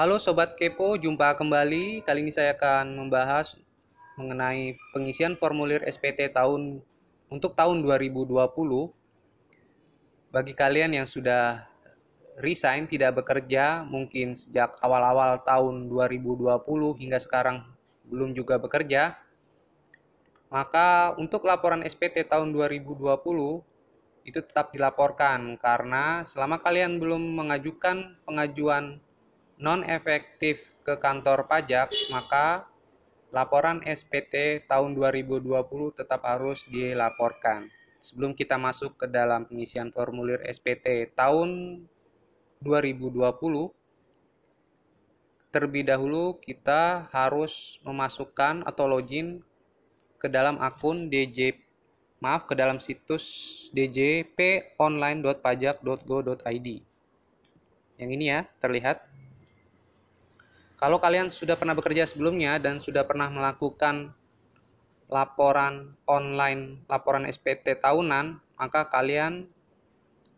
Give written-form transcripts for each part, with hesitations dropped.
Halo Sobat Kepo, jumpa kembali. Kali ini saya akan membahas mengenai pengisian formulir SPT untuk tahun 2020. Bagi kalian yang sudah resign, tidak bekerja, mungkin sejak awal-awal tahun 2020 hingga sekarang belum juga bekerja, maka untuk laporan SPT tahun 2020 itu tetap dilaporkan karena selama kalian belum mengajukan pengajuan non-efektif ke kantor pajak, maka laporan SPT tahun 2020 tetap harus dilaporkan. Sebelum kita masuk ke dalam pengisian formulir SPT tahun 2020, terlebih dahulu kita harus memasukkan atau login ke dalam akun ke dalam situs djponline.pajak.go.id. Yang ini ya, terlihat. Kalau kalian sudah pernah bekerja sebelumnya dan sudah pernah melakukan laporan online, laporan SPT tahunan, maka kalian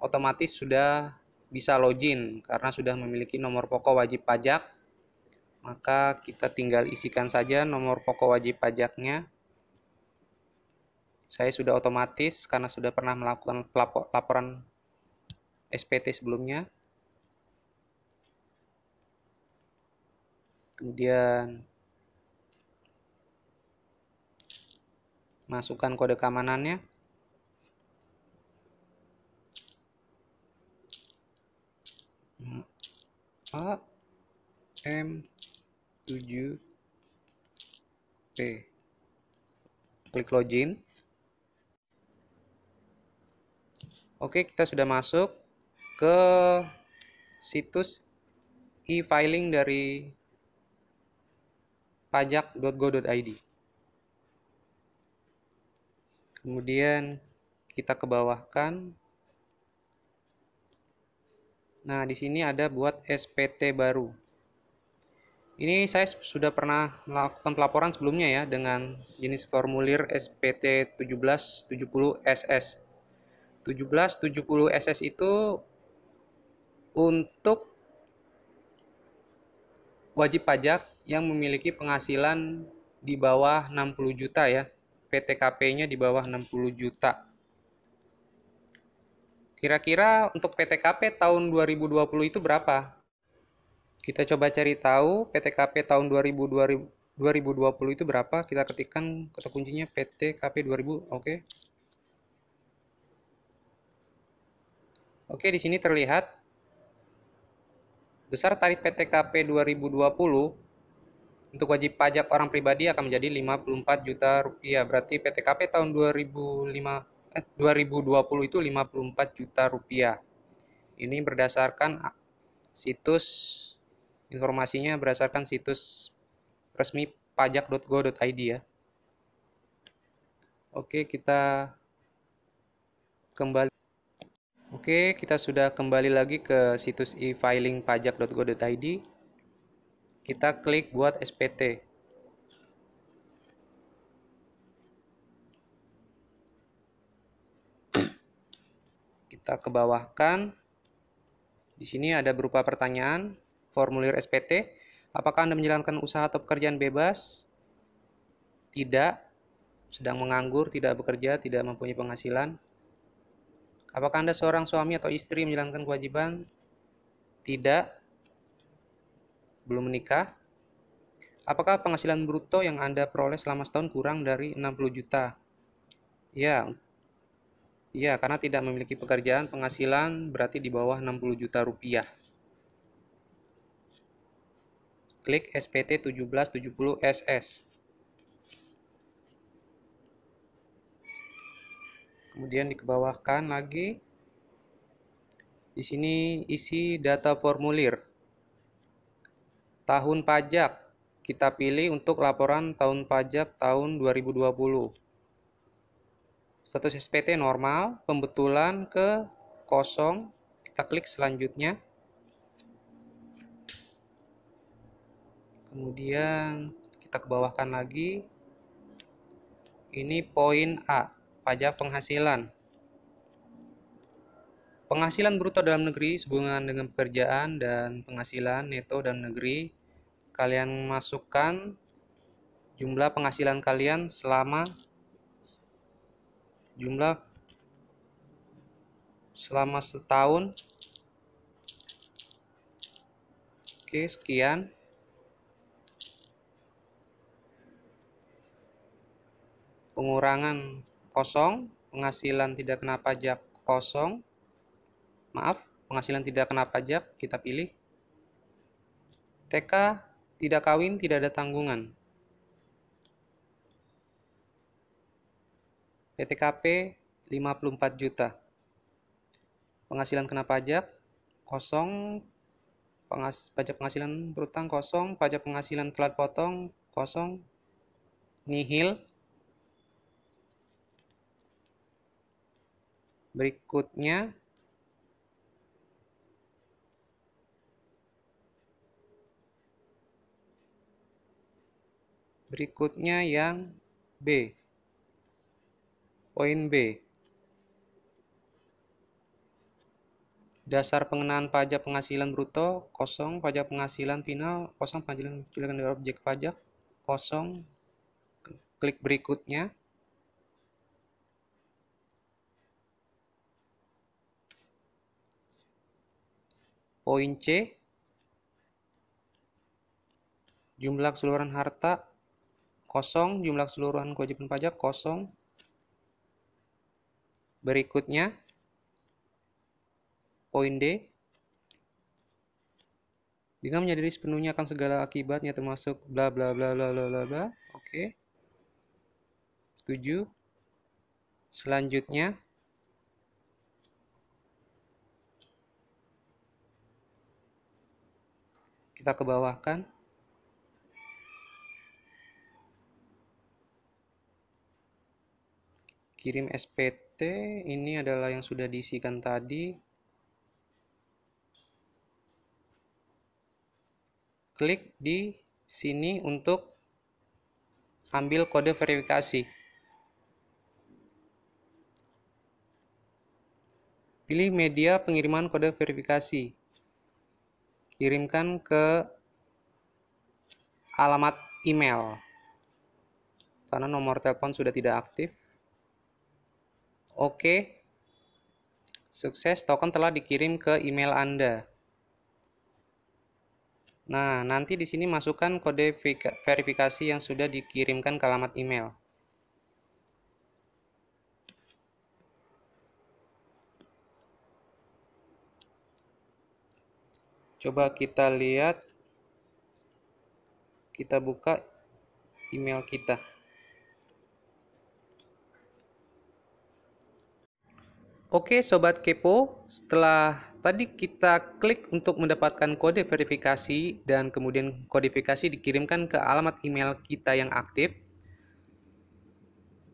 otomatis sudah bisa login karena sudah memiliki nomor pokok wajib pajak. Maka kita tinggal isikan saja nomor pokok wajib pajaknya. Saya sudah otomatis karena sudah pernah melakukan laporan SPT sebelumnya. Kemudian masukkan kode keamanannya. AM7P. Klik login. Oke, kita sudah masuk ke situs e-filing dari pajak.go.id. Kemudian kita ke bawahkan. Nah, di sini ada buat SPT baru. Ini saya sudah pernah melakukan pelaporan sebelumnya ya dengan jenis formulir SPT 1770 SS. 1770 SS itu untuk wajib pajak yang memiliki penghasilan di bawah 60 juta ya. PTKP-nya di bawah 60 juta. Kira-kira untuk PTKP tahun 2020 itu berapa? Kita coba cari tahu PTKP tahun 2020 itu berapa. Kita ketikkan kata kuncinya PTKP 2000. Oke. Oke, di sini terlihat besar tarif PTKP 2020 untuk wajib pajak orang pribadi akan menjadi 54 juta rupiah. Berarti PTKP tahun 2020 itu 54 juta rupiah. Ini berdasarkan situs, informasinya berdasarkan situs resmi pajak.go.id ya. Oke, kita kembali. Oke, kita sudah kembali lagi ke situs e-filing pajak.go.id. Kita klik buat SPT. Kita ke bawahkan. Di sini ada berupa pertanyaan, formulir SPT. Apakah Anda menjalankan usaha atau pekerjaan bebas? Tidak. Sedang menganggur, tidak bekerja, tidak mempunyai penghasilan. Apakah Anda seorang suami atau istri menjalankan kewajiban? Tidak. Belum menikah. Apakah penghasilan bruto yang Anda peroleh selama setahun kurang dari 60 juta? Ya. Ya, karena tidak memiliki pekerjaan, penghasilan berarti di bawah 60 juta rupiah. Klik SPT 1770 SS. Kemudian dikebawahkan lagi. Di sini isi data formulir. Tahun pajak kita pilih untuk laporan tahun pajak tahun 2020. Status SPT normal, pembetulan ke kosong. Kita klik selanjutnya. Kemudian kita kebawahkan lagi. Ini poin A, pajak penghasilan. penghasilan bruto dalam negeri sehubungan dengan pekerjaan dan penghasilan neto dalam negeri. Kalian masukkan jumlah penghasilan kalian selama setahun. Oke, sekian. Pengurangan kosong, penghasilan tidak kena pajak kosong. Maaf, penghasilan tidak kena pajak, kita pilih. TK tidak kawin, tidak ada tanggungan. PTKP 54 juta. Penghasilan kena pajak kosong, pajak penghasilan berutang kosong, pajak penghasilan telat potong kosong, nihil. Berikutnya yang B. Poin B. Dasar pengenaan pajak penghasilan bruto kosong, pajak penghasilan final kosong, penghasilan dari objek pajak kosong. Klik berikutnya. Poin C. Jumlah keseluruhan harta kosong, jumlah keseluruhan kewajiban pajak kosong. Berikutnya poin D. Dengan menyadari sepenuhnya akan segala akibatnya termasuk bla bla bla bla bla bla bla. Oke. Setuju. Selanjutnya kita ke bawah kan. Kirim SPT, ini adalah yang sudah diisikan tadi. Klik di sini untuk ambil kode verifikasi. Pilih media pengiriman kode verifikasi. Kirimkan ke alamat email. Karena nomor telepon sudah tidak aktif. Oke. Sukses, token telah dikirim ke email Anda. Nah, nanti di sini masukkan kode verifikasi yang sudah dikirimkan ke alamat email. Coba kita lihat. Kita buka email kita. Oke Sobat Kepo, setelah tadi kita klik untuk mendapatkan kode verifikasi dan kemudian kodifikasi dikirimkan ke alamat email kita yang aktif.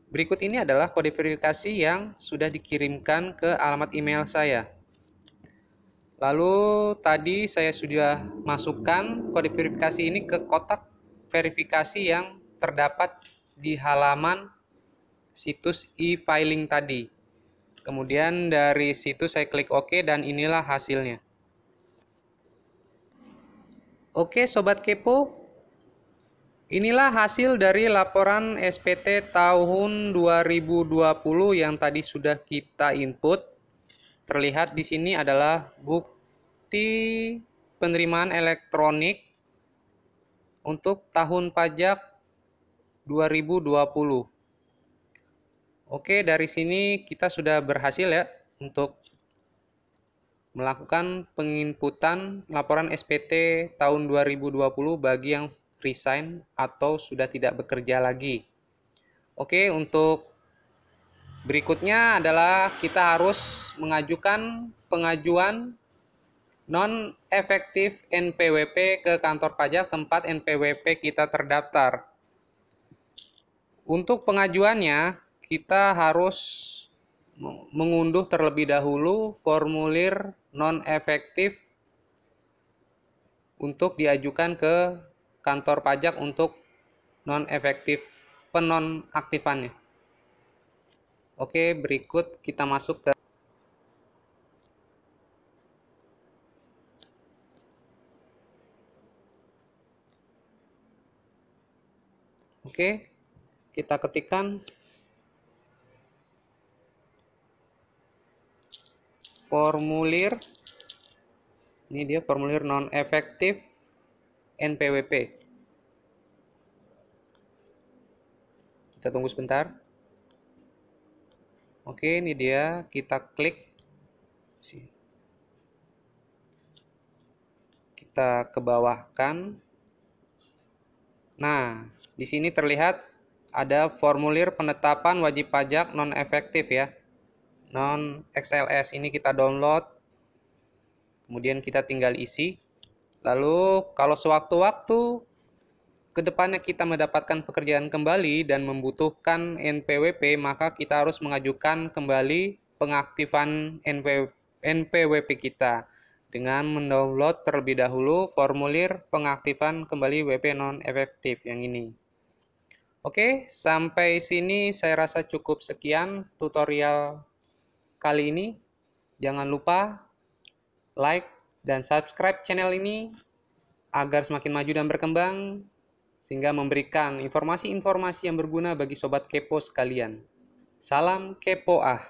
Berikut ini adalah kode verifikasi yang sudah dikirimkan ke alamat email saya. Lalu tadi saya sudah masukkan kode verifikasi ini ke kotak verifikasi yang terdapat di halaman situs e-filing tadi. Kemudian dari situ saya klik OK dan inilah hasilnya. Oke Sobat Kepo, inilah hasil dari laporan SPT tahun 2020 yang tadi sudah kita input. Terlihat di sini adalah bukti penerimaan elektronik untuk tahun pajak 2020. Oke, dari sini kita sudah berhasil ya untuk melakukan penginputan laporan SPT tahun 2020 bagi yang resign atau sudah tidak bekerja lagi. Oke, untuk berikutnya adalah kita harus mengajukan pengajuan non-efektif NPWP ke kantor pajak tempat NPWP kita terdaftar. Untuk pengajuannya, kita harus mengunduh terlebih dahulu formulir non-efektif untuk diajukan ke kantor pajak untuk non-efektif penonaktifannya. Oke, berikut kita masuk ke Oke, kita ketikkan formulir. Ini dia formulir non efektif NPWP. Kita tunggu sebentar. Oke, ini dia, kita klik. Kita ke bawahkan. Nah, di sini terlihat ada formulir penetapan wajib pajak non efektif ya. Non XLS ini kita download. Kemudian kita tinggal isi. Lalu kalau sewaktu-waktu kedepannya kita mendapatkan pekerjaan kembali dan membutuhkan NPWP, maka kita harus mengajukan kembali pengaktifan NPWP kita dengan mendownload terlebih dahulu formulir pengaktifan kembali WP non-efektif yang ini. Oke, sampai sini saya rasa cukup sekian tutorial kali ini. Jangan lupa like dan subscribe channel ini agar semakin maju dan berkembang, sehingga memberikan informasi-informasi yang berguna bagi sobat kepo sekalian. Salam kepo ah.